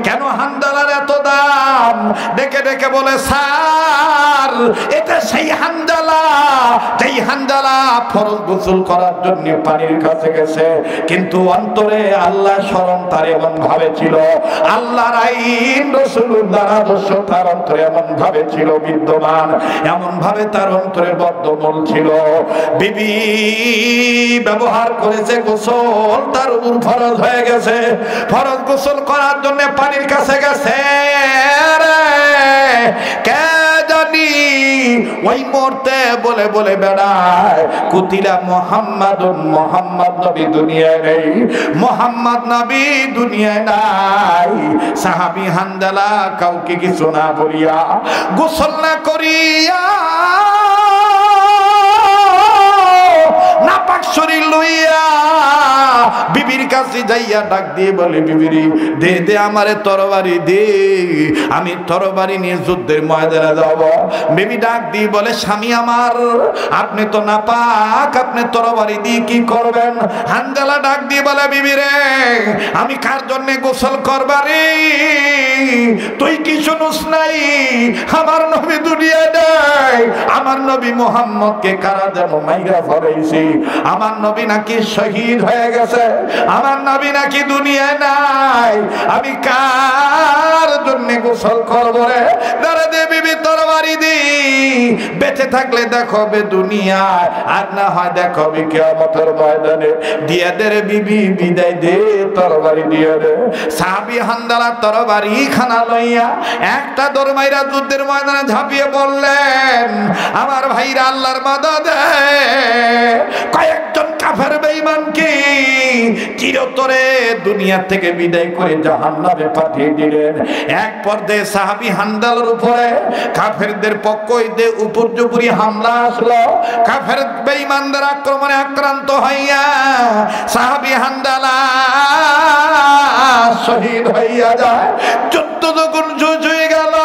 কেন হানজালার এত দাম? ডেকে ডেকে বলে, স্যার এটা সেই হানজালা যেই হানজালা ফরজ গোসল করার জন্য পানির কাছে গেছে, কিন্তু অন্তরে আল্লাহ স্মরণ তার এমন ভাবে ছিল, আল্লাহর আইন রাসূলুল্লাহর আদর্শ তার অন্তরে এমন ভাবে ছিল বিদ্যমান, এমন ভাবে তার অন্তরে বদ্ধমূল ছিল। বিবি ব্যবহার করেছে গোসল, তার উপর ফরজ হয়ে গেছে, ফরজ গোসল করার জন্য পানির কাছে গেছে। কে জানি ওই মুহূর্তে বলে বলে বেড়ায়, কুতিলা মুহাম্মাদুন, মুহাম্মদ নবী দুনিয়ায় নেই, মুহাম্মদ নবী দুনিয়ায় নাই। সাহাবী হানজালা কাউকে কিছু না বলিয়া, গোসল না করিয়া নাপাক শরীর লইয়া বিবির কাছে যাইয়া ডাক দিয়ে বলে, বিবিরি দে দে আমারে তরবারি দে, আমি তরবারি নিয়ে যুদ্ধের ময়দানে যাব। বিবি ডাক দিয়ে বলে, স্বামী আমার আপনি তো নাপাক, আপনি তরবারি দিয়ে কি করবেন? হানজালা ডাক দিয়ে বলে, বিবি রে আমি কার জন্য গোসল করবারি? তুই কি শুনুস নাই আমার নবী দুনিয়ায় নাই, আমার নবী মুহাম্মদকে কারা যেন মাইরা ফলাইছে, আমার নবী নাকি শহীদ হয়ে গেছে, আমার নবী নাকি দুনিয়ায় নাই, আমি কার জন্য গোসল করব রে? দাঁড়া দে বিবি তরবারি দি, বেঁচে থাকলে দেখাবে দুনিয়ায়, আর না হয় দেখাবে কিয়ামতের ময়দানে। দিয়ে দে রে বিবি, বিদায় দে, তরবারি দিয়ে দে। সাহাবী হানজালা তরবারি খানা লইয়া একটা দৌড় মাইরা যুদ্ধের ময়দানে ঝাঁপিয়ে পড়লেন। আমার ভাইরা আল্লাহর মাদদে কয়েকজন কাফের বেঈমানকে চিরতরে দুনিয়া থেকে বিদায় করে জাহান্নামে পাঠিয়ে দিলেন। এক পর্যায়ে সাহাবী হানজালার উপরে কাফেরদের পক্ষ হইতে উপর্যুপরি হামলা আসলো। কাফের বেঈমানদের আক্রমণে আক্রান্ত হইয়া সাহাবী হানজালা শহীদ হইয়া যায়। যুদ্ধ যখন শেষ হয়ে গেল,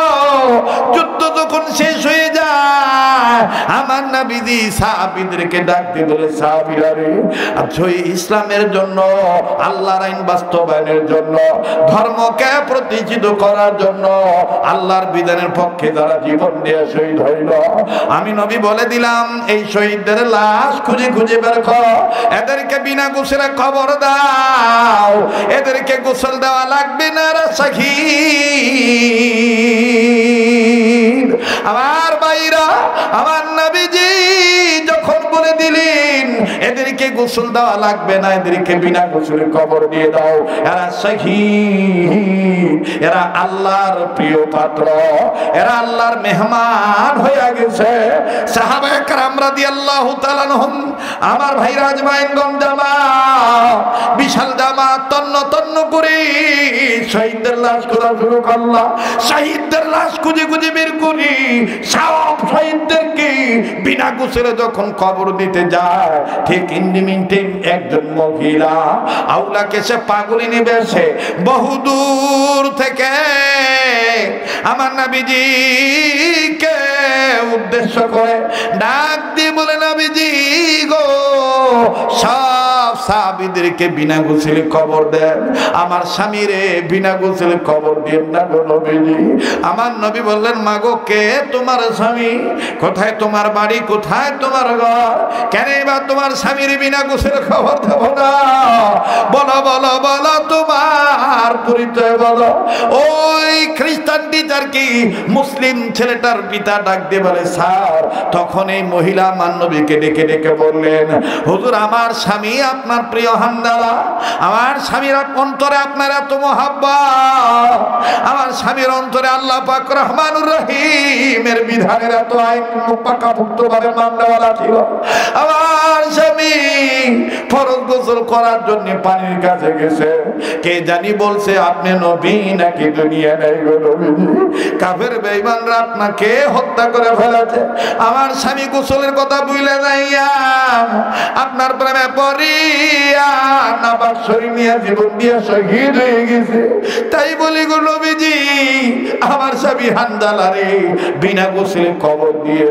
যুদ্ধ যখন শেষ হয়ে যায়, আমার নবীজি সাহাবীদেরকে ডাক দিয়ে বলে, সাহাবীরা রে, আচ্ছা ইসলামের জন্য, আল্লাহর আইন বাস্তবায়নের জন্য, ধর্মকে প্রতিষ্ঠিত করার জন্য, আল্লাহর বিধানের পক্ষে যারা জীবন দিয়ে শহীদ হইল, আমি নবী বলে দিলাম এই শহীদদের লাশ খুঁজে খুঁজে বের করো, এদেরকে বিনা গোসলে কবর দাও, এদেরকে গোসল দেওয়া লাগবে না, শহীদ। আমার ভাইরা, আমার নবীজি যখন বলে দিলেন এদেরকে গোসল দেওয়া লাগবে না, এদেরকে বিনা গোসলে কবর দিয়ে দাও, এরা শহীদ, এরা আল্লাহর প্রিয় পাত্র, এরা আল্লাহর মেহমান হয়ে গেছে। সাহাবায়ে কেরাম রাদিয়াল্লাহু তাআলা আনহুম, আমার ভাইরা আজমাইনগণ জামা, বিশাল জামা তন্ন তন্ন করে শহীদদের লাশ খোঁজা শুরু করলাম। শহীদদের লাশ খুঁজে খুঁজে বের করি, সব শহীদদেরকে বিনা গোসলে যখন কবর দিতে যায়, ঠিক ইন্ডিমিনটে একজন মহিলা আউলাকে সে পাগলিনী বেশে বহুদূর থেকে আমার নবীজিকে উদ্দেশ্য করে ডাক দিয়ে বলে, নবীজি গো, সব সাহাবীদেরকে বিনা গোসলে কবর দেন, আমার স্বামীরে বিনা গোসলে কবর দেন না গো নবীজি। আমার নবী বললেন, মাগো কে তোমার স্বামী? কোথায় তোমার বাড়ি? কোথায় তোমার ঘর? কেন এবার তোমার স্বামীর বিনা গোসলে কবর দেব না? বলো বলো বলো, তোমার পরিচয় বলো। ওই খ্রিস্টান টিচার কি মুসলিম ছেলেটার পিতা ডাক দিয়ে বলে, স্যার, তখন এই মহিলা আমার নবীকে ডেকে ডেকে বললেন, হুজুর আমার স্বামী আপনার প্রিয় হানজালা, আমার স্বামীর অন্তরে আপনার এত মহাব্বত, আমার স্বামীর অন্তরে আল্লাহ পাক রহমানুর রহিমের বিধানের এত আইন পাকাপোক্ত ভাবে মাননেওয়ালা ছিল, আমার স্বামী ফরজ গোসল করার জন্য পানির কাছে গেছে, কে জানি বলছে আপনি নবী নাকি দুনিয়া নাই গো নবীজি, কাফের বেঈমানরা আপনাকে হত্যা করে ফেলেছে, আমার স্বামী গোসলের কথা ভুলে যাইয়া আপনার প্রেমে পড়িয়া নাপাক শরীর নিয়ে জীবন দিয়ে শহীদ হয়ে গেছে। তাই বলি গো নবীজি, আমার স্বামী হানজালা রে বিনা গোসলে কবর দিয়ে,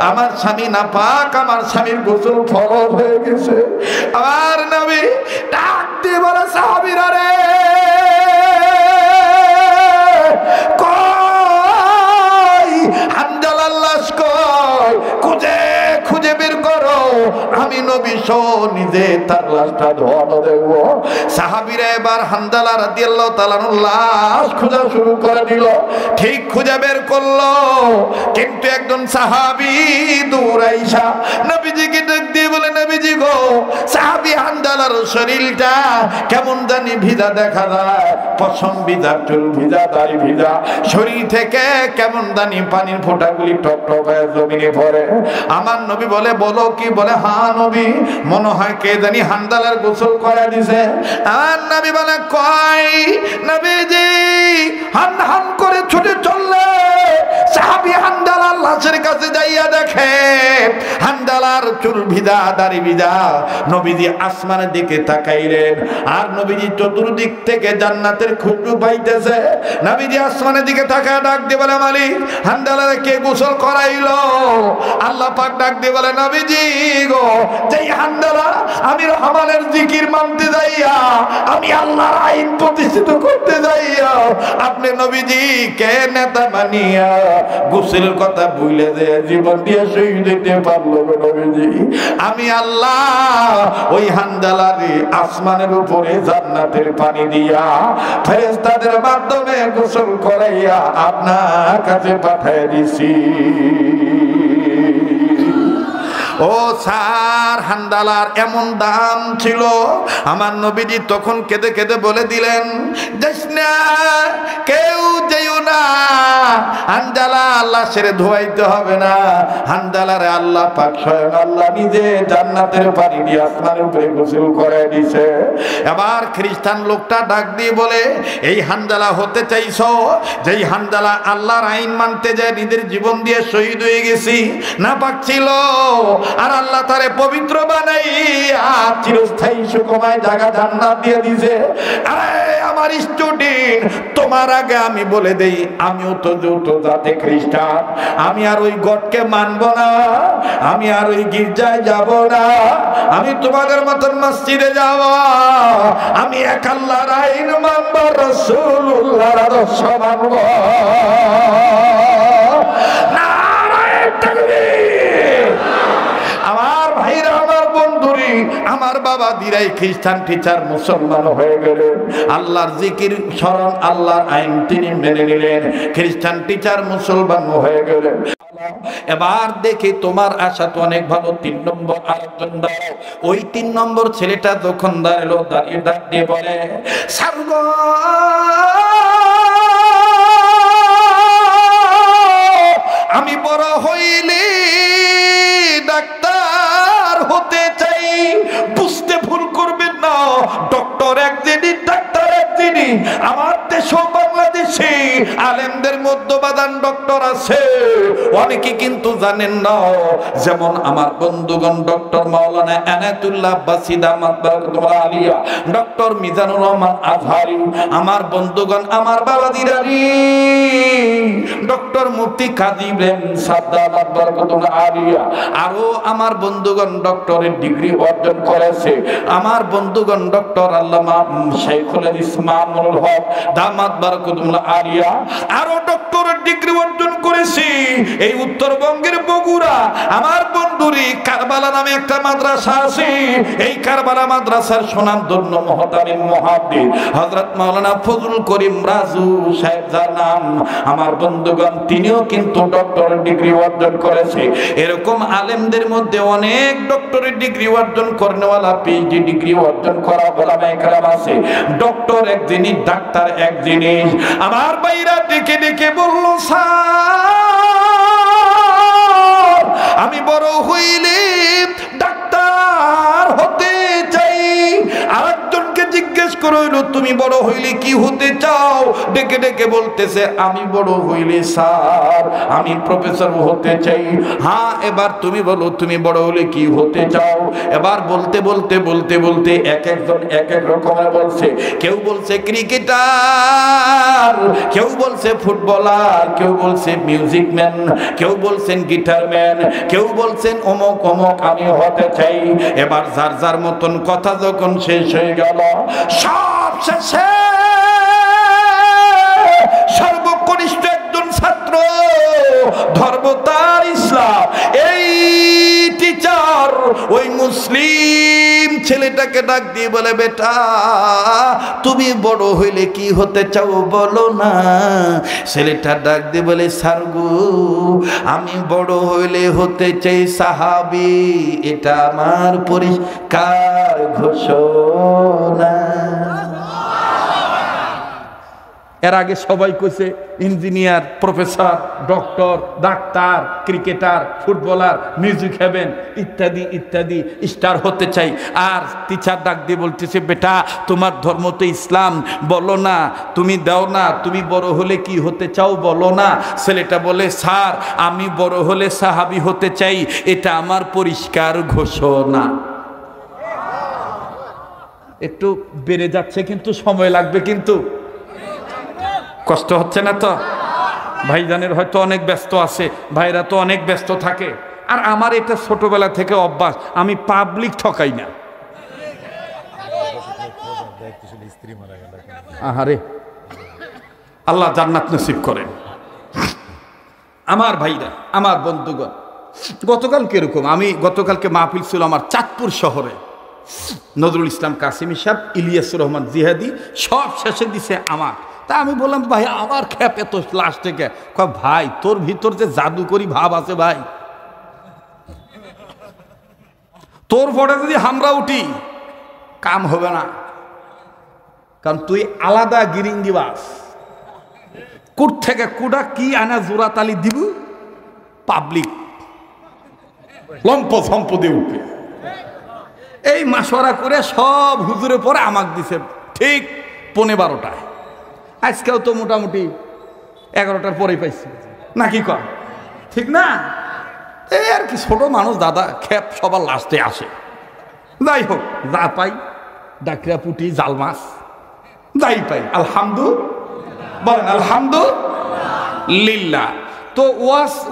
আমার স্বামী নাপাক, আমার স্বামীর গোসল ফরজ হয়ে গেছে। আমার নবী ডাক দিয়ে বলে, সাহাবীরা রে, এসো নিজে তার লাশটা ধোয়ানো দেখবো। সাহাবীরা এবার হানজালা রাদিয়াল্লাহু তাআলা আনহুর লাশ খোঁজা শুরু করে দিল। ঠিক খুঁজে বের করলো, কিন্তু একজন সাহাবী দৌড়াইসা নবীজিকে ডাক দিয়ে বলে, নবীজি গো, সাহাবী হানজালার শরীরটা কেমন জানি ভিজা দেখা যায়, পশম ভিজা, চুল ভিজা, দাড়ি ভিজা, শরীর থেকে কেমন জানি পানির ফোঁটাগুলি টপ টপ হয়ে জমিনে পড়ে। আমার নবী বলে, বলো কি? বলে, হ্যাঁ নবী, মনে হয় কে জানি হানজালার গোসল করে দিছে। আমার নবী বলে, কয়? নবীজি হান হান করে ছুটে চললে সাহাবী হানজালার লাশের কাছে যাইয়া দেখে হানজালার চুল ভিজা, দাড়ি ভিজা। নবীজি আসমানের দিকে তাকাইলেন, আর নবীজি চতুর্দিক থেকে জান্নাতের খুশবু পাইতেছে। নবীজি আসমানের দিকে তাকায় ডাক দিয়ে বলে, মালিক, হানজালার কে গোসল করাইলো? আল্লাহ পাক ডাক দিয়ে বলে, নবীজি গো, যেই হানজালা আমি রহমানের জিকির মানতে যাইয়া, আমি আল্লাহর আইন প্রতিষ্ঠিত করতে যাইয়া, আপনি নবীজি কে নেতা বানিয়া গোসলের কথা ভুলে যে জীবন দিয়ে শহীদ হইতে পারলো গো নবীজি। আমি আল্লাহ ওই হানজালারে আসমানের উপরে জান্নাতের পানি দিয়া ফেরেশতাদের মাধ্যমে গোসল করাইয়া আপনার কাছে পাঠিয়ে দিছি। ও স্যার, হানজালার এমন দাম ছিল। আমার নবীজি তখন কেঁদে কেঁদে বলে দিলেন, যাস না, কেউ যেও না, হানজালা আল্লাহ ছেড়ে ধোয়াইতে হবে না। হানজালারে আল্লাহ পাক স্বয়ং আল্লাহ নিজে জান্নাতের পানি দিয়ে আসমানের উপরে গোসল করে দিছে। এবার খ্রিস্টান লোকটা ডাক দিয়ে বলে, এই হানজালা হতে চাইছো যেই হানজালা আল্লাহর আইন মানতে যায় নিজের জীবন দিয়ে শহীদ হয়ে গেছি, না পাক ছিল, আর আল্লাহ তারে পবিত্র বানাইয়া চিরস্থায়ী সুখময় জায়গা জান্নাত দিয়ে দিয়েছে। আরে আমার স্টুডেন্ট, তোমার আগে আমি বলে দেই, আমিও তো যৌথ জাতে খ্রিস্টান, আমি আর ওই গডকে মানব না, আমি আর ওই গির্জায় যাব না, আমি তোমাদের মতন মসজিদে যাব, আমি এক আল্লাহর আইন মানব, রাসূলুল্লাহর আদর্শ মানব। নারায়ে তাকবীর। আমার ভাইরা, আমার বন্ধুরি, আমার বাবা দিরাই খ্রিস্টান টিচার মুসলমান হয়ে গেলেন, আল্লাহর জিকির স্মরণ, আল্লাহর আইন তিনি মেনে নিলেন, খ্রিস্টান টিচার মুসলমান হয়ে গেলেন। এবার দেখি তোমার আশা তো অনেক ভালো, 3 নম্বর আরেকজন দাঁড়াও। ওই 3 নম্বর ছেলেটা যখন দাঁড়ালো, দাঁড়িয়ে ডাক দিয়ে বলে, সার্গ আমি বড় হইলে ডাক্তার হতে চাই। বুঝতে ভুল করবেন না, ডক্টর একদিনই, ডাক্তার একদিনই। আমার দেশ বাংলাদেশে আলেমদের মধ্যে বাদান ডক্টর আছে, অনেকে কিন্তু জানেন না। যেমন আমার বন্ধুগণ ডক্টর মাওলানা এনায়েতুল্লাহ আব্বাসী দামাত বারাকাতুহু আলিয়া, ডক্টর মিজানুর রহমান আজহারি, আমার বন্ধুগণ, আমার বাবাজিরা, ডক্টর মুফতি কাজী ইব্রাহিম সাদ্দাত বারাকাতুহু আলিয়া, আরো আমার বন্ধুগণ ডক্টরের ডিগ্রি অর্জন করেছে। আমার বন্ধুগণ ডক্টর আল্লামা শাইখুল ইসমামুল হক দামাত বারাকাতুহু আলিয়া, আরো ডক্টরের ডিগ্রি অর্জন করেছে এই উত্তরবঙ্গের বগুড়া। আমার বন্ধুরি, কারবালা নামে একটা মাদ্রাসা আছে, এই কারবালা মাদ্রাসার সুনামধন্য মুহতামিম মুহাদ্দিস হযরত মাওলানা ফজলুল করিম রাজু সাহেব যার নাম, আমার বন্ধুগণ, তিনিও কিন্তু ডক্টরের ডিগ্রি অর্জন করেছে। এরকম আলেমদের মধ্যে অনেক ডক্টরের ডিগ্রি অর্জন করনেওয়ালা, পিএইচডি ডিগ্রি অর্জন করা ওলামায়ে কেরাম আছে। ডক্টর এক জিনিস, ডাক্তার এক জিনিস। আমার ভাইরা ডেকে ডেকে বলল, স্যার আমি বড় হইলে ডাক্তার হতে চাই। আরেকজনকে জিজ্ঞেস করইল, তুমি বড় হইলে কি হতে চাও? ডেকে ডেকে বলতেছে, আমি বড় হইলে স্যার আমি প্রফেসর হতে চাই। হ্যাঁ, এবার তুমি বলো, তুমি বড় হলে কি হতে চাও? এবার বলতে বলতে বলতে বলতে এক একজন এক এক রকমের বলছে। কেউ বলছে ক্রিকেটার, কেউ বলছে ফুটবলার, কেউ বলছে মিউজিক ম্যান, কেউ বলছেন গিটার ম্যান, কেউ বলছেন অমুক অমুক আমি হতে চাই। এবার যার যার মতন কথা যখন শেষ হয়ে গেল, সব শেষে সর্বকনিষ্ঠ একজন ছাত্র, ধর্ম তার ইসলাম, এই টিচার ওই মুসলিম ছেলেটাকে ডাক দিয়ে বলে, বেটা তুমি বড় হইলে কি হতে চাও বলো না। ছেলেটা ডাক দিয়ে বলে, স্যার গো আমি বড় হইলে হতে চাই সাহাবী, এটা আমার পরিষ্কার ঘোষণা। এর আগে সবাই কইছে ইঞ্জিনিয়ার, প্রফেসর, ডক্টর, ডাক্তার, ক্রিকেটার, ফুটবলার, মিউজিক হেভেন ইত্যাদি ইত্যাদি স্টার হতে চাই। আর টিচার ডাক দিয়ে বলতেছে, বেটা তোমার ধর্ম তো ইসলাম, বলো না তুমি দাও না, তুমি বড় হলে কি হতে চাও বলো না। ছেলেটা বলে, স্যার আমি বড় হলে সাহাবী হতে চাই, এটা আমার পরিষ্কার ঘোষণা। একটু বেড়ে যাচ্ছে কিন্তু সময় লাগবে, কিন্তু কষ্ট হচ্ছে না তো? ভাইজানের হয়তো অনেক ব্যস্ত আছে, ভাইরা তো অনেক ব্যস্ত থাকে। আর আমার এটা ছোটবেলা থেকে অভ্যাস, আমি পাবলিক ঠকাই না। আহারে আল্লাহ জান্নাত নসিব করেন। আমার ভাইরা, আমার বন্ধুগণ, গতকাল কিরকম, আমি গতকালকে মাহফিল ছিল আমার চাঁদপুর শহরে। নজরুল ইসলাম কাসিমি সাহেব, ইলিয়াসুর রহমান জিহাদি সব শেষে দিছে আমার। তা আমি বললাম, ভাই আমার খ্যাপ এত লাস্ট থেকে। ভাই তোর ভিতর যে জাদুকরি ভাব আছে ভাই, তোর পরে যদি আমরা উঠি কাম হবে না, কারণ তুই আলাদা গিরিঙ্গিবাস। কুট থেকে কুডা কি আনা জোড়া তালি দিব, পাবলিক লম্প সম্পদে উঠবে। এই মাসোয়ারা করে সব হুজুরে পরে আমাকে দিছে ঠিক 11:30টায়। আজকেও তো মোটামুটি 11টার পরেই পাইছি নাকি কম, ঠিক না? এই আর কি, ছোট মানুষ দাদা, খেপ সবার লাস্টে আসে। যাই হোক, যা পাই ডাকরা পুটি জাল মাছ যাই পাই আলহামদুলিল্লাহ, বলেন আলহামদুলিল্লাহ। তো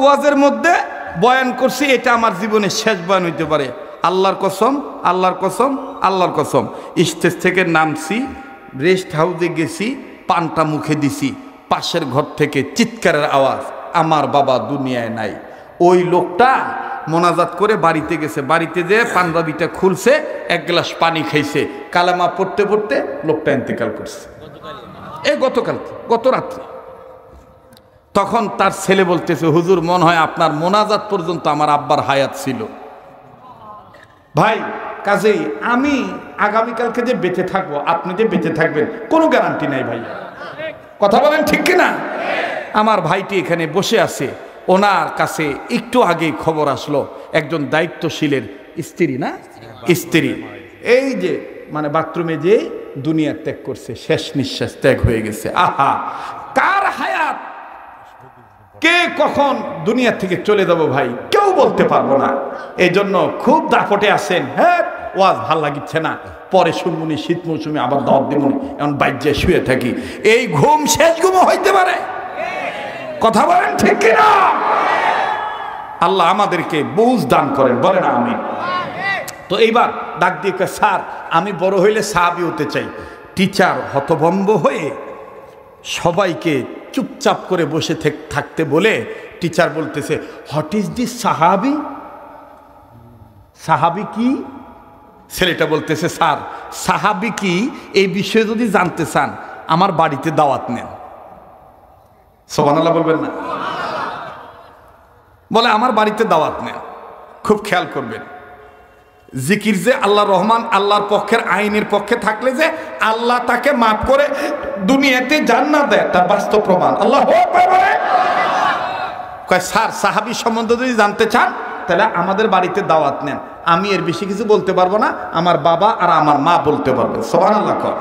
ওয়াজের মধ্যে বয়ান করছি, এটা আমার জীবনের শেষ বয়ান হইতে পারে। আল্লাহর কসম, আল্লাহর কসম, আল্লাহর কসম। স্টেজ থেকে নামছি, রেস্ট হাউসে গেছি, পানটা মুখে দিছি, পাশের ঘর থেকে চিৎকারের আওয়াজ, আমার বাবা দুনিয়ায় নাই। ওই লোকটা মোনাজাত করে বাড়িতে গেছে, বাড়িতে যেয়ে পাঞ্জাবিটা খুলছে, এক গ্লাস পানি খাইছে, কালেমা পড়তে পড়তে লোকটা ইন্তেকাল করছে। এই গত রাত্রে। তখন তার ছেলে বলতেছে, হুজুর মনে হয় আপনার মোনাজাত পর্যন্ত আমার আব্বার হায়াত ছিল। ভাই কাজেই আমি আগামীকালকে যে বেঁচে থাকবো, আপনি যে বেঁচে থাকবেন, কোনো গ্যারান্টি নাই ভাই। কথা বলেন ঠিক কিনা? আমার ভাইটি এখানে বসে আছে, ওনার কাছে একটু আগেই খবর আসলো একজন দায়িত্বশীলের স্ত্রী, না স্ত্রী, এই যে মানে বাথরুমে যে দুনিয়া ত্যাগ করছে, শেষ নিঃশ্বাস ত্যাগ হয়ে গেছে। আহা, কার হায়াত কে কখন দুনিয়া থেকে চলে যাব ভাই কেউ বলতে পারবো না। এই জন্য খুব দাপটে আছেন। হ্যাঁ ওয়াজ ভাল লাগিচ্ছে না, পরে শুনবুনি, শীত মৌসুমে আবার দাওয়াত দিবনি, এমন বাইরে শুয়ে থাকি, এই ঘুম শেষ ঘুমও হইতে পারে। কথা বলেন ঠিক কিনা? আল্লাহ আমাদেরকে বুঝ দান করেন, বলেন আমিন। তো এইবার ডাক দিয়ে, স্যার আমি বড় হইলে সাহাবী হতে চাই। টিচার হতভম্ব হয়ে সবাইকে চুপচাপ করে বসে থাকতে বলে টিচার বলতেছে, হোয়াট ইজ দিস সাহাবী? সাহাবী কি? ছেলেটা বলতেছে, স্যার সাহাবী কি এই বিষয়ে যদি জানতে চান আমার বাড়িতে দাওয়াত নেন। সুবহানাল্লাহ বলবেন না? বলে আমার বাড়িতে দাওয়াত নেন। খুব খেয়াল করবেন, জিকির যে আল্লাহ রহমান, আল্লাহর পক্ষের আইনের পক্ষে থাকলে যে আল্লাহ তাকে মাফ করে দুনিয়াতে জান্নাত দেয়, তার বাস্তব প্রমাণ। আল্লাহ কয়, স্যার সাহাবী সম্বন্ধে যদি জানতে চান তাহলে আমাদের বাড়িতে দাওয়াত নেন। আমি এর বেশি কিছু বলতে পারবো না, আমার বাবা আর আমার মা বলতে পারবে। সুবহানাল্লাহ কর।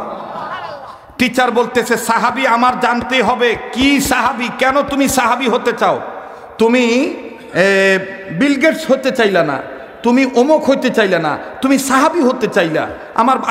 টিচার বলতেছে, সাহাবী আমার জানতে হবে। কি সাহাবী? কেন তুমি সাহাবী হতে চাও? তুমি বিল গেটস হতে চাইলা না, তুমি অমুক হইতে চাইলা না, তুমি সাহাবী হতে চাইলা।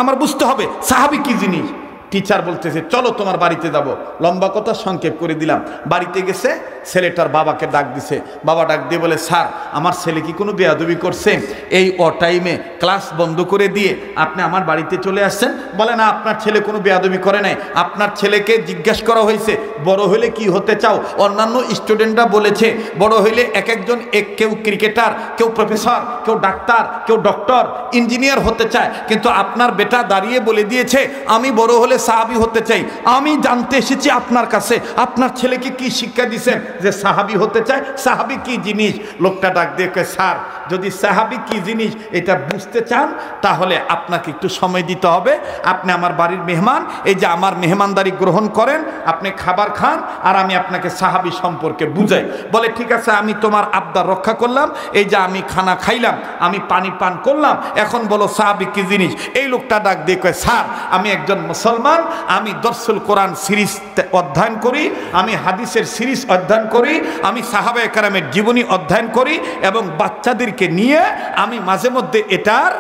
আমার বুঝতে হবে সাহাবী কি জিনিস। টিচার বলতেছে চলো তোমার বাড়িতে যাব। লম্বা কথা সংক্ষেপ করে দিলাম। বাড়িতে গেছে, ছেলেটার বাবাকে ডাক দিছে। বাবা ডাক দিয়ে বলে, স্যার আমার ছেলে কি কোনো বেয়াদবি করছে? এই টাইমে ক্লাস বন্ধ করে দিয়ে আপনি আমার বাড়িতে চলে আসছেন? বলে, না আপনার ছেলে কোনো বেয়াদবি করে নাই। আপনার ছেলেকে জিজ্ঞেস করা হয়েছে বড় হলে কি হতে চাও। অন্যান্য স্টুডেন্টরা বলেছে বড় হইলে এক একজন কেউ ক্রিকেটার, কেউ প্রফেসর, কেউ ডাক্তার, কেউ ডক্টর, ইঞ্জিনিয়ার হতে চায়, কিন্তু আপনার বেটা দাঁড়িয়ে বলে দিয়েছে আমি বড় হলে সাহাবী হতে চাই। আমি জানতে এসেছি আপনার কাছে আপনার ছেলেকে কি শিক্ষা দিয়েছেন যে সাহাবী হতে চায়? সাহাবী কি জিনিস? লোকটা ডাক দিয়ে কয়, স্যার যদি সাহাবী কি জিনিস এটা বুঝতে চান তাহলে আপনাকে একটু সময় দিতে হবে। আপনি আমার বাড়ির মেহমান, এই যে আমার মেহমানদারি গ্রহণ করেন, আপনি খাবার খান, আর আমি আপনাকে সাহাবী সম্পর্কে বুঝাই। বলে, ঠিক আছে আমি তোমার আবদার রক্ষা করলাম, এই যে আমি খানা খাইলাম, আমি পানি পান করলাম, এখন বলো সাহাবী কি জিনিস। এই লোকটা ডাক দিয়ে কয়, স্যার আমি একজন মুসলমান, আমি দরসুল কোরআন সিরিজ অধ্যয়ন করি, আমি হাদিসের সিরিজ অধ্যয়ন করি, আমি সাহাবায়ে কেরামের জীবনী অধ্যয়ন করি এবং বাচ্চাদেরকে নিয়ে আমি মাঝে মধ্যে এটার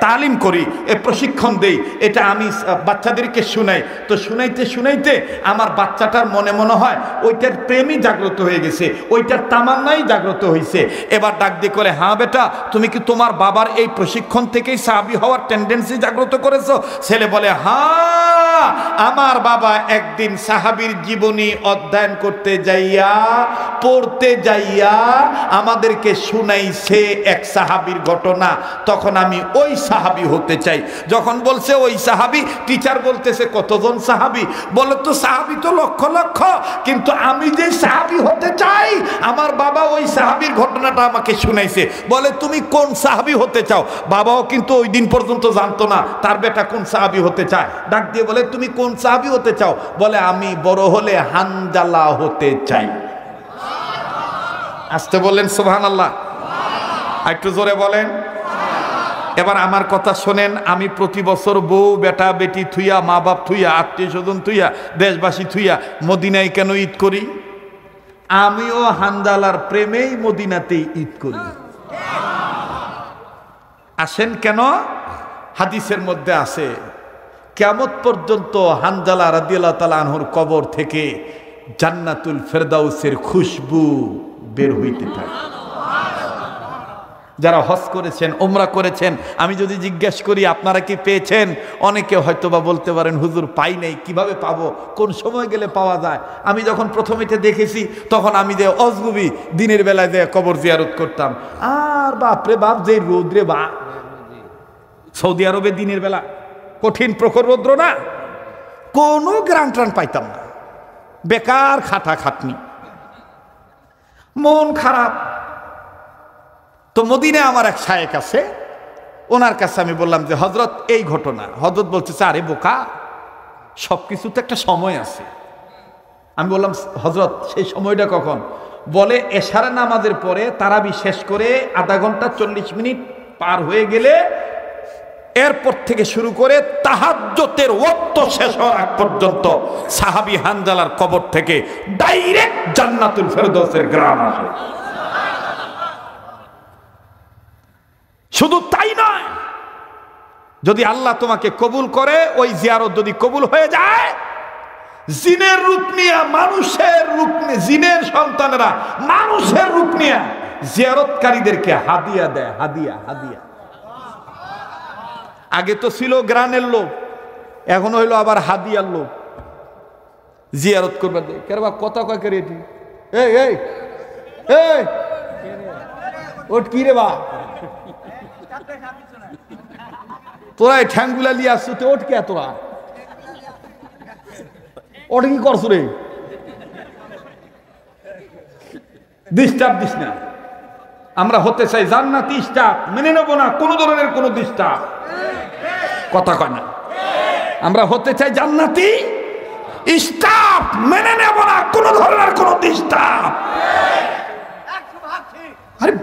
তালিম করি, প্রশিক্ষণ দেই, এটা আমি বাচ্চাদেরকে শুনাই। তো শুনাইতে শুনাইতে আমার বাচ্চাটার মনে মনে হয় ওইটার প্রেমই জাগ্রত হয়ে গেছে, ওইটার তামান্নাই জাগ্রত হয়েছে। এবার ডাক দিয়ে করে, হ্যাঁ বেটা তুমি কি তোমার বাবার এই প্রশিক্ষণ থেকেই সাহাবী হওয়ার টেন্ডেন্সি জাগ্রত করেছো? ছেলে বলে, হ্যাঁ আমার বাবা একদিন সাহাবীর জীবনী অধ্যয়ন করতে যাইয়া, পড়তে যাইয়া আমাদেরকে শুনাইছে এক সাহাবীর ঘটনা, তখন আমি ওই সাহাবী হতে চাই। যখন বলছে ওই সাহাবী, টিচার বলতেছে কতজন সাহাবী? বলে, তো সাহাবী তো লক্ষ লক্ষ, কিন্তু আমি যে সাহাবী হতে চাই আমার বাবা ওই সাহাবীর ঘটনাটা আমাকে শুনাইছে। বলে, তুমি কোন সাহাবী হতে চাও? বাবাও কিন্তু ওই দিন পর্যন্ত জানতো না তার বেটা কোন সাহাবী হতে চায়। ডাক দিয়ে বলে, তুমি কোন সাহাবী হতে চাও? বলে, আমি বড় হলে হানজালা হতে চাই। আসতে বললেন সুবহানাল্লাহ, একটু জোরে বলেন। এবার আমার কথা শোনেন, আমি প্রতি বছর বউ বেটা বেটি থুইয়া, মা বাপ থুইয়া, আত্মীয় স্বজন থুইয়া, দেশবাসী থুইয়া মদিনায় কেন ঈদ করি? আমিও হানজালার প্রেমেই মদিনাতেই ঈদ করি। আসেন কেন? হাদিসের মধ্যে আছে কিয়ামত পর্যন্ত হানজালা রাদিয়াল্লাহু তাআলা আনহুর কবর থেকে জান্নাতুল ফেরদাউসের খুশবু বের হইতে থাকে। যারা হজ করেছেন, উমরা করেছেন, আমি যদি জিজ্ঞেস করি আপনারা কি পেয়েছেন, অনেকে হয়তোবা বলতে পারেন হুজুর পাই নাই, কিভাবে পাবো, কোন সময় গেলে পাওয়া যায়? আমি যখন প্রথম এটা দেখেছি তখন আমি যে অজগুবি দিনের বেলায় যে কবর জিয়ারত করতাম, আর বাপরে বাপ যে রৌদ্রে, বা সৌদি আরবে দিনের বেলা কঠিন প্রখর রৌদ্র না, কোনো গ্রান ট্রান পাইতাম না, বেকার খাটা খাটনি, মন খারাপ। তো মদিনায় আমার এক শায়েখ আছে, ওনার কাছে আমি বললাম যে হযরত এই ঘটনা। হযরত বলতেছে, আরে বোকা, সব কিছু তো একটা সময় আছে। আমি বললাম, হযরত সেই সময়টা কখন? বলে, এশার নামাজের পরে তারাবি শেষ করে আধা ঘন্টা 40 মিনিট পার হয়ে গেলে এরপর থেকে শুরু করে তাহাজ্জুদের ওয়াক্ত শেষ হওয়ার আগ পর্যন্ত সাহাবী হানজালার কবর থেকে ডাইরেক্ট জান্নাতুল ফেরদৌসের গ্রাম আসে। শুধু তাই নয়, যদি আল্লাহ তোমাকে কবুল করে, ওই জিয়ারত যদি কবুল হয়ে যায়, জিনের রূপ নিয়ে, মানুষের রূপ নিয়ে, জিনের সন্তানেরা মানুষের রূপ নিয়ে জিয়ারতকারীদেরকে হাদিয়া দেয়। হাদিয়া, হাদিয়া। আগে তো ছিল গ্রানের লোক, এখন হইলো আবার হাদিয়ার লোক। জিয়ারত করবে দেয় কেরবা কথা কয় করে, এটি এই এই এই ওট কি রে বা, তোরা এই ঠ্যাংগুলা নিয়ে আসছো, তো ওট কে তোরা ওটা কি করছো রে? ডিস্টার্ব দিস না। আমরা হতে চাই জান্নাতি স্টাফ, মেনে নেবো না কোনো ধরনের কোনো ডিস্টার্ব। কথা কয় না, আমরা হতে চাই জান্নাতি স্টাফ, মেনে নেব না কোনো ধরনের কোনো ডিস্টার্ব। আরে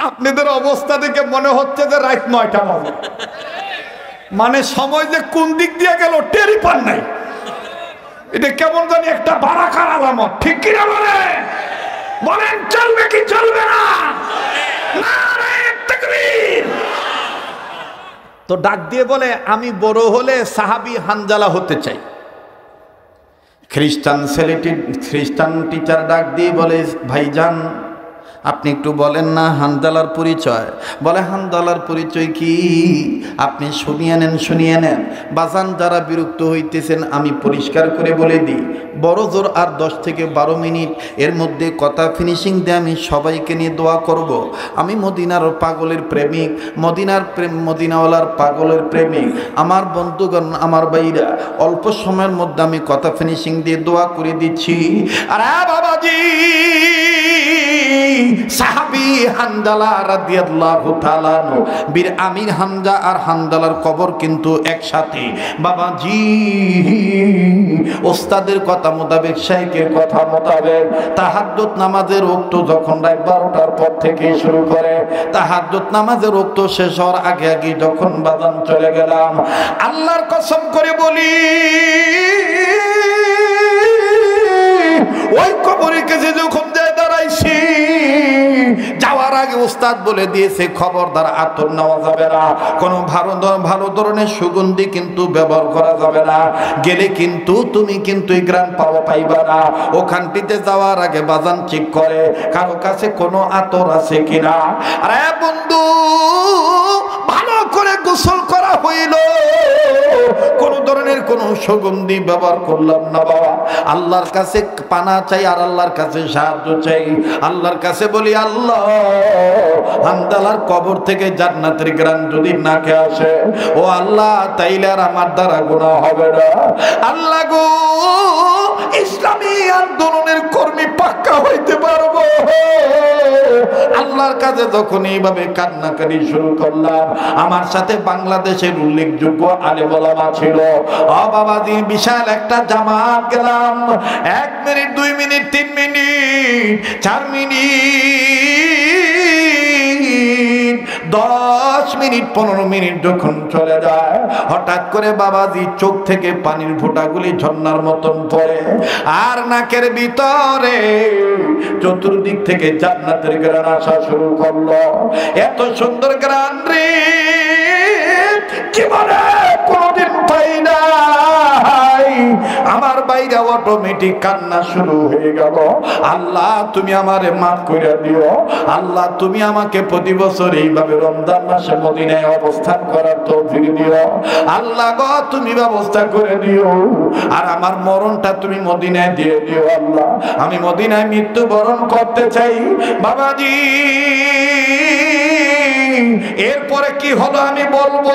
আপনাদের অবস্থা দেখে মনে হচ্ছে যে রাত 9টা বাজে, মানে সময় যে কোন দিক দিয়ে গেল টেরই পান নাই। এটা কেমন জানি একটা বারাকার আলামত, ঠিক কিনা বলেন? বলেন চলবে কি চলবে না? নারে তাকবীর। তো ডাক দিয়ে বলে আমি বড় হলে সাহাবী হানজালা হতে চাই। খ্রিস্টান টিচার ডাক দিয়ে বলে ভাইজান আপনি একটু বলেন না হানজালার পরিচয়। বলে হানজালার পরিচয় কি? আপনি শুনিয়ে নেন। বাজান যারা বিরক্ত হইতেছেন আমি পরিষ্কার করে বলে দিই, বড় জোর আর 10 থেকে 12 মিনিট এর মধ্যে কথা ফিনিশিং দিয়ে আমি সবাইকে নিয়ে দোয়া করব। আমি মদিনার পাগলের প্রেমিক, মদিনাওয়ালার পাগলের প্রেমিক। আমার বন্ধুগণ, আমার ভাইরা, অল্প সময়ের মধ্যে আমি কথা ফিনিশিং দিয়ে দোয়া করে দিচ্ছি। আরে বাবাজি, সাহাবী হানজালা রাদিয়াল্লাহু তাআলা আনহু, বীর আমির হামজা আর হানজালার কবর কিন্তু একসাথে। বাবাজি, ওস্তাদের কথা মোতাবেক, শাইখের কথা মোতাবেক তাহাজ্জুদ নামাজের ওয়াক্ত যখন রাত 12টার পর থেকে শুরু করে, তাহাজ্জুদ নামাজের ওয়াক্ত শেষ হওয়ার আগে আগে যখন বাজান চলে গেলাম, আল্লাহর কসম করে বলি ওই কবরের কাছে যখন যায় দাঁড়াইছি, যাওয়ার আগে উস্তাদ বলে দিয়েছে খবরদার আতর নেওয়া যাবে না, কোনো ভালো ধরনের সুগন্ধি কিন্তু ব্যবহার করা যাবে না, গেলে কিন্তু তুমি কিন্তু এই গ্রাম পাইবা না। ওখানটিতে যাওয়ার আগে বাজান চেক করে কারো কাছে কোনো আতর আছে কিনা। আরে বন্ধু, ভালো করে গোসল করা হইল, কোন ধরনের কোন সুগন্ধি ব্যবহার করলাম না বাবা। আল্লাহর কাছে পানা চাই আর আল্লাহর কাছে সাহায্য চাই। আল্লাহর কাছে বলি, আল্লাহ হানজালার কবর থেকে জান্নাতের গ্রাম যদি নাকে আসে, ও আল্লাহ তাইলে আর আমার দ্বারা গুনাহ হবে না। আল্লাহ গো, ইসলামী আন্দোলনের কর্মী পাক্কা হইতে পারবো। আল্লাহর কাছে যখন এইভাবে কান্নাকারি শুরু করলাম, আমার সাথে বাংলাদেশের উল্লেখযোগ্য আলেম ওলামা ছিল। ও বাবাজি, বিশাল একটা জামাত গেলাম। 1 minute, 2 minute, 3 minute, 4 minute, 10 minute, 15 minute যখন চলে যায়, হঠাৎ করে বাবাজি চোখ থেকে পানির ফোঁটাগুলি ঝর্ণার মতন পড়ে, আর নাকের ভিতরে চতুর্দিক থেকে জান্নাতের ঘ্রাণ আসা শুরু করলো। এত সুন্দর ঘ্রাণ রে জীবনে কোনদিন পাই নাই। আমার বাইরে অটোমেটিক কান্না শুরু হয়ে গেল। আল্লাহ তুমি আমারে মাফ করে দিও। আল্লাহ তুমি আমাকে প্রতি বছর এইভাবে রমজান মাসে মদিনায় অবস্থান করার তৌফিক দিও। আল্লাহ গো, তুমি ব্যবস্থা করে দিও। আর আমার মরণটা তুমি মদিনায় দিয়ে দিও। আল্লাহ, আমি মদিনায় মৃত্যুবরণ করতে চাই। বাবাজি, এরপরে কি হলো আমি বলবো,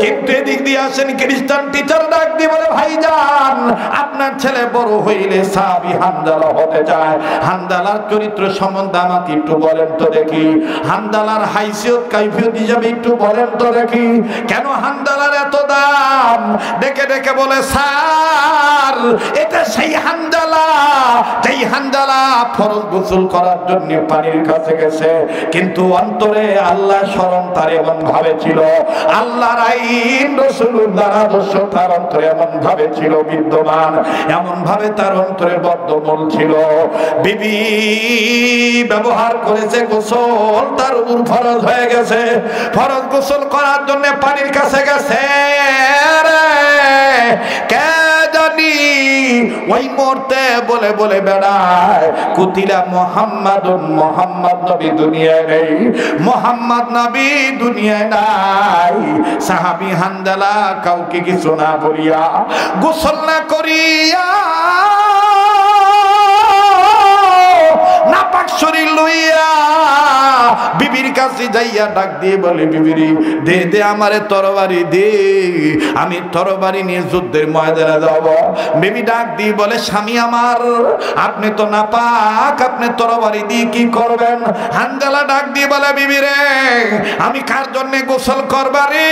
কিন্তু এদিক দিয়ে আসেন খ্রিস্টান টিচার ডাক দিয়ে বলে, ভাইজান আপনার ছেলে বড় হইলে সাহাবী হানজালা হতে চায়। হানজালার চরিত্র সম্বন্ধে আমাকে একটু বলেন তো দেখি, হানজালার হাইসিয়ত কাইফিয়ত হিসাবে একটু বলেন তো দেখি, কেন হানজালার এত দাম? ডেকে ডেকে বলে, স্যার এটা সেই হানজালা যেই হানজালা ফরজ গোসল করার জন্য পানির কাছে গেছে, কিন্তু অন্তরে আল্লাহ স্মরণ তার এমন ভাবে ছিল, আল্লাহর আইন রাসূলুল্লাহর আদর্শ তার অন্তরে এমন ভাবে ছিল বিদ্যমান, এমন ভাবে তার অন্তরে বদ্ধমূল ছিল। বিবি ব্যবহার করেছে গোসল, তার উপর ফরজ হয়ে গেছে, ফরজ গোসল করার জন্য পানির কাছে গেছে। কে জানি ওই মুহূর্তে বলে বলে বেড়ায়, কুতিলা মুহাম্মাদুন, মুহাম্মদ নবী দুনিয়ায় নেই, মুহাম্মদ নবী দুনিয়ায় নাই। সাহাবী হানজালা কাউকে কিছু না বলিয়া, গোসল না করিয়া, নাপাক শরীর লইয়া বিবির কাছে যাইয়া ডাক দিয়ে বলে, বিবিরি দে দে আমারে তরবারি দে, আমি তরবারি নিয়ে যুদ্ধের ময়দানে যাব। বিবি ডাক দিয়ে বলে, স্বামী আমার আপনি তো নাপাক, আপনি তরবারি দিয়ে কি করবেন? হানজালা ডাক দিয়ে বলে, বিবি রে আমি কার জন্য গোসল করবারি?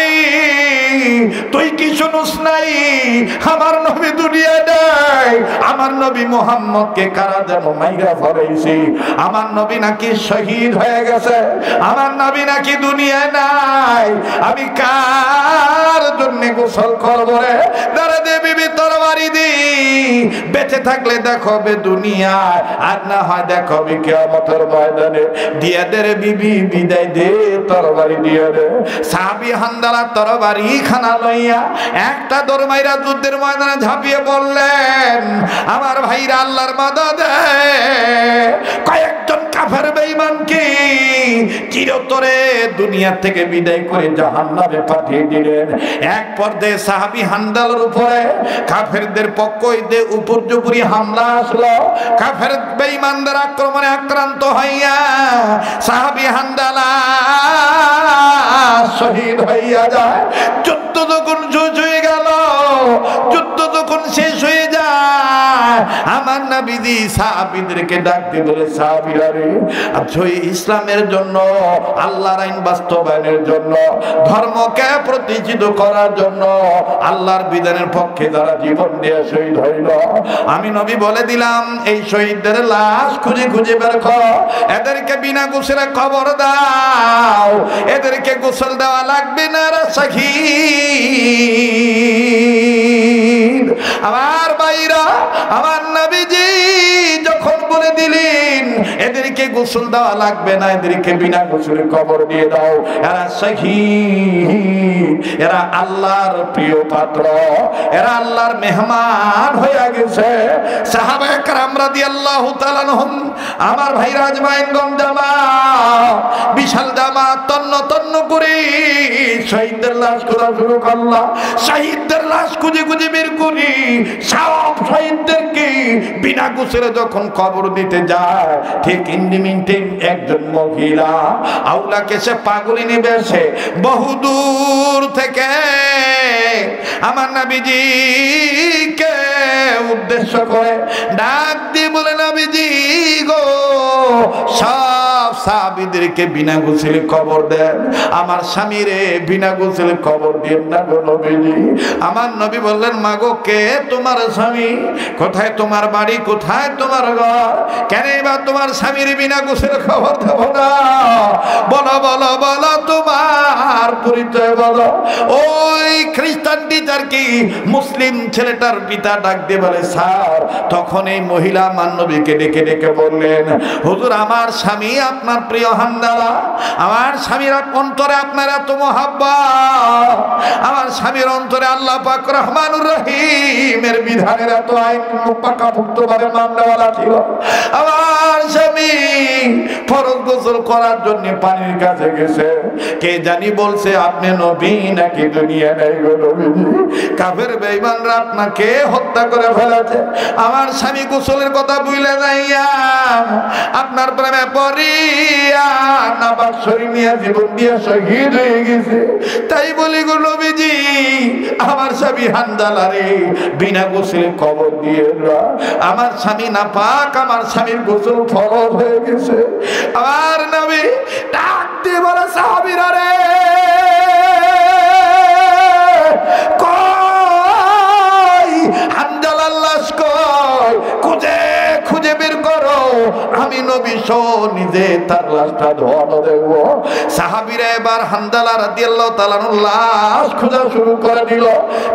তুই কি শুনুস নাই আমার নবী দুনিয়ায় নাই, আমার নবী মুহাম্মদকে কারা যেন মাইরা ফলাইছে, আমার নবী নাকি শহীদ হয়ে গেছে, আমার নবী নাকি দুনিয়ায় নাই, আমি কার জন্য গোসল করব রে? দাঁড়া দে বিবি তরবারি তরবারি দি, বেঁচে থাকলে দেখাবে দুনিয়ায়, আর না হয় দেখাবে কিয়ামতের ময়দানে। দিয়ে দে রে বিবি, বিদায় দে, তরবারি দিয়ে দে। সাহাবী হানজালা তরবারি খানা লইয়া একটা দৌড় মাইরা যুদ্ধের ময়দানে ঝাঁপিয়ে পড়লেন। আমার ভাইরা আল্লাহর মাদদে কয়েকজন কাফের বেঈমানকে চিরতরে দুনিয়া থেকে বিদায় করে জাহান্নামে পাঠিয়ে দিলেন। এক পর্যায়ে সাহাবী হানজালার উপরে কাফেরদের পক্ষ হইতে উপর্যুপরি হামলা আসলো। কাফের বেঈমানদের আক্রমণে আক্রান্ত হইয়া সাহাবী হানজালা শহীদ হইয়া যায়। যুদ্ধ যখন শেষ হয়ে গেল, যুদ্ধ যখন শেষ হয়ে যায়, আমার নবীজি সাহাবীদেরকে ডাক দিয়ে বলে, সাহাবীরা রে, আচ্ছা ইসলামের জন্য, আল্লাহর আইন বাস্তবায়নের জন্য, ধর্মকে প্রতিষ্ঠিত করার জন্য, আল্লাহর বিধানের পক্ষে যারা জীবন দিয়ে শহীদ হইল, আমি নবী বলে দিলাম এই শহীদদের লাশ খুঁজে খুঁজে বের করো, এদেরকে বিনা গোসলে কবর দাও, এদেরকে গোসল দেওয়া লাগবে না। আমার ভাইরা, আমার নবীজি যখন বলে দিলেন এদেরকে গোসল দেওয়া লাগবে না, এদেরকে বিনা গোসলে কবর দিয়ে দাও, এরা শহীদ, এরা আল্লাহর প্রিয় পাত্র, এরা আল্লাহর মেহমান হয়ে গেছে। সাহাবায়ে কেরাম রাদিয়াল্লাহু তাআলা আনহুম, আমার ভাইরা আজমাইনগণ জামা, বিশাল জামা তন্ন তন্ন করে শহীদদের লাশ খোঁজা শুরু করলাম। শহীদদের লাশ খুঁজে খুঁজে বের করি, সব শহীদদেরকে বিনা গোসলে যখন কবর দিতে যায়, ঠিক ইন্ডিমিনটে একজন মহিলা আউলাকে সে পাগলিনী বেশে বহুদূর থেকে আমার নবীজিকে উদ্দেশ্য করে ডাক দিয়ে বলে, নবীজি গো, সব সাহাবীদেরকে বিনা গোসলে কবর দেন, আমার স্বামীরে বিনা গোসলে কবর দেন না গো নবীজি। আমার নবী বললেন, মাগো কে তোমার স্বামী, কোথায় তোমার বাড়ি, কোথায় তোমার ঘর, কেন এবার তোমার স্বামীর বিনা গোসলে কবর দেব না? বলো বলো বলো, তোমার পরিচয় বলো। ওই খ্রিস্টান টিচার কি মুসলিম ছেলেটার পিতা ডাক দিয়ে বলে, স্যার, তখন এই মহিলা আমার নবীকে ডেকে ডেকে বললেন, হুজুর আমার স্বামী আপনার প্রিয় হানজালা, আমার স্বামীর অন্তরে আপনার এত মহাব্বত, আমার স্বামীর অন্তরে আল্লাহ পাক রহমানুর রহিমের বিধানের এত আইন পাকাপোক্তভাবে মাননেওয়ালা ছিল। আমার স্বামী ফরজ গোসল করার জন্য পানির কাছে গেছে, কে জানি বলছে আপনি নবী নাকি দুনিয়া নাই গো নবীজি, কাফের বেঈমানরা আপনাকে হত্যা করে ফেলেছে। আমার স্বামী গোসলের কথা ভুলে যাইয়া আপনার প্রেমে পড়িয়া নামাজ শরীফ নিয়ে জীবন দিয়ে শহীদ হয়ে গেছে। তাই বলি গো নবীজি, আমার স্বামী হানজালা রে বিনা গোসলে কবর দিয়ে না, আমার স্বামী নাপাক, আমার স্বামীর গোসল ফরজ হয়ে গেছে। আমার নবী ডাক দিয়ে বলে, সাহাবীরা রে, কই হানজালার লাশ কই, খুঁজে খুঁজে বের করো, আমি নবী নিজে তার লাশটা ধোয়ানো দেখব। সাহাবীরা এবার হানজালা রাদিয়াল্লাহু তাআলা আনহুর লাশ খোঁজা শুরু করে দিল।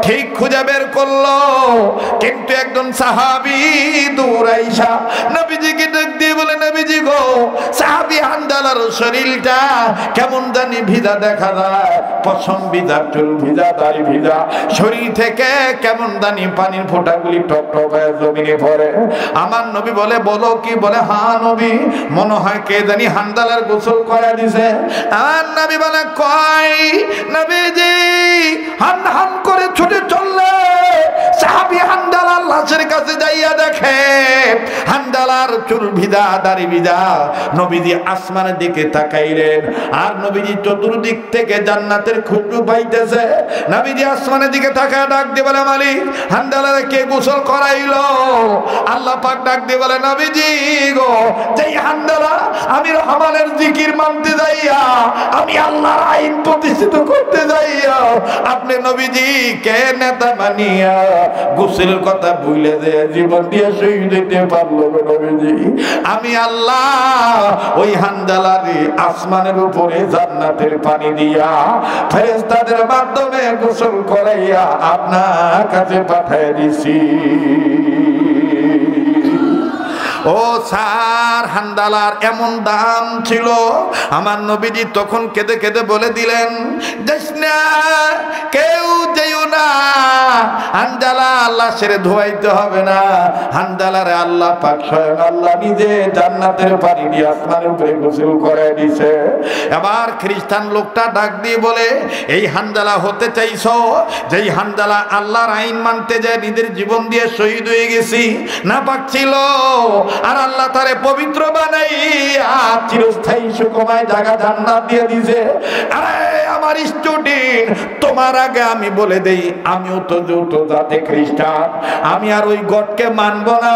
ঠিক খুঁজে বের করলো, কিন্তু একজন সাহাবী দৌড়াইসা নবীজিকে ডাক দিয়ে বলে, নবীজি গো, সাহাবী হানজালার শরীরটা কেমন জানি ভিজা দেখা যায়, পশম ভিজা, চুল ভিজা, দাড়ি ভিজা, শরীর থেকে কেমন জানি পানির ফোঁটাগুলি টপ টপ হয়ে জমিনে পড়ে। আমার নবী বলে, বলো কি? বলে, হ্যাঁ নবী, মনে হয় কে জানি হানজালার গোসল করে দিছে। আমার নবী বলে, কই? নবীজি হান হান করে ছুটে চললে সাহাবী হানজালার লাশের কাছে যাইয়া দেখে হানজালার চুল ভিজা, দাড়ি ভিজা। নবীজি আসমানের দিকে তাকাইলেন, আর নবীজি চতুর্দিক থেকে জান্নাতের খুশবু পাইতেছে। নবীজি আসমানের দিকে তাকায় ডাক দিয়ে বলে, মালিক, হানজালার কে গোসল করাইলো? আল্লাহ পাক ডাক দিয়ে বলে, নবীজি গো, যেই হানজালা আমি রহমানের জিকির মানতে যাইয়া, আমি আল্লাহর আইন প্রতিষ্ঠিত করতে যাইয়া, আপনি নবীজি কে নেতা বানিয়া গোসলের কথা ভুলে যে জীবন দিয়ে শহীদ হইতে পারলো নবীজি। আমি আল্লাহ ওই হানজালারে আসমানের উপরে জান্নাতের পানি দিয়া ফেরেশতাদের মাধ্যমে গোসল করাইয়া আপনার কাছে পাঠিয়ে দিছি। ও স্যার, হানজালার এমন দাম ছিল, আমার নবীজি তখন কেঁদে কেঁদে বলে দিলেন, যাস না, কেউ যেও না, হানজালা আল্লাহ সেরে ধোয়াইতে হবে না। হানজালারে আল্লাহ পাক স্বয়ং আল্লাহ নিজে জান্নাতের পানি দিয়ে আসমানের উপরে গোসল করে দিছে। এবার খ্রিস্টান লোকটা ডাক দিয়ে বলে, এই হানজালা হতে চাইছো যেই হানজালা আল্লাহর আইন মানতে যায় নিজের জীবন দিয়ে শহীদ হয়ে গেছি, না পাক ছিল, আর আল্লাহ তারে পবিত্র বানাইয়া চিরস্থায়ী সুখময় জায়গা জান্নাত দিয়ে দিয়েছে। আরে আমার স্টুডেন্ট, তোমার আগে আমি বলে দেই, আমিও তো যৌথ জাতে খ্রিস্টান, আমি আর ওই গডকে মানব না,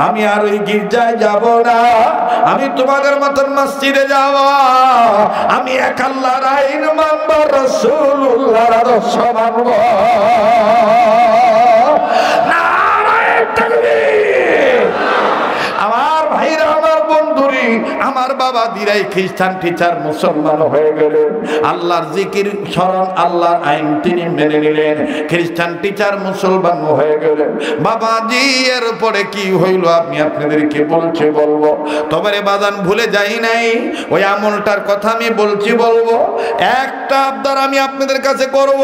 আমি আর ওই গির্জায় যাব না, আমি তোমাদের মতন মসজিদে যাব, আমি এক আল্লাহর আইন মানব, রাসূলুল্লাহর আদর্শ মানব। নারায়ে তাকবীর। আমার ভাইরা, আমার বন্ধুরি, আমার বাবা দিরাই খ্রিস্টান টিচার মুসলমান হয়ে গেলেন, আল্লাহর জিকির স্মরণ আল্লাহর আইন তিনি মেনে নিলেন, খ্রিস্টান টিচার মুসলমান হয়ে গেলেন। বাবাজি এর পরে কি হইল আমি আপনাদেরকে বলবো, তবে বাজান ভুলে যাই নাই, ওই আমলটার কথা আমি বলবো। একটা আবদার আমি আপনাদের কাছে করব,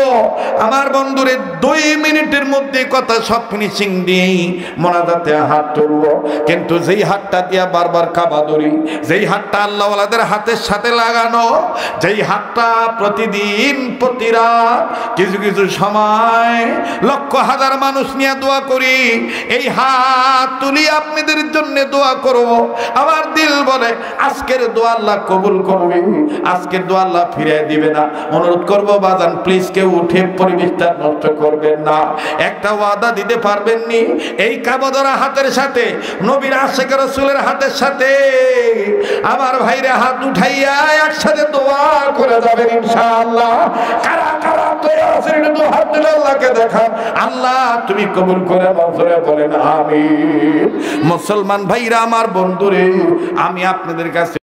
আমার বন্ধুরে 2 মিনিটের মধ্যে কথা সব ফিনিশিং দিয়েই মোনাজাতে হাত তুলবো। কিন্তু যেই হাতটা দিয়া বারবার কাবা ধরি, যেই হাতটা আল্লাহওয়ালাদের হাতের সাথে লাগানো, যেই হাতটা প্রতিদিন প্রতি রাত কিছু কিছু সময় লক্ষ হাজার মানুষ নিয়ে দোয়া করি, এই হাত তুলি আপনাদের জন্য দোয়া করব। আমার দিল বলে আজকের দোয়া আল্লাহ কবুল করবে, আজকের দোয়া আল্লাহ ফিরিয়ে দিবে না। অনুরোধ করবো বাজান, প্লিজ কেউ উঠে পরিবেশটা নষ্ট করবেন না। একটা ওয়াদা দিতে পারবেন নি, এই কাবা ধরা হাতের সাথে নবীর আশিক রাসূলের হাতের সাথে আমার ভাইরা হাত উঠাইয়া একসাথে দোয়া করে যাবেন ইনশাআল্লাহ। কারা কারা দোয়া আছেন দোয়া হাত তুলে আল্লাহকে দেখান, আল্লাহ তুমি কবুল করে মঞ্জুরে বলেন আমিন। মুসলমান ভাইরা, আমার বন্ধুরে, আমি আপনাদের কাছে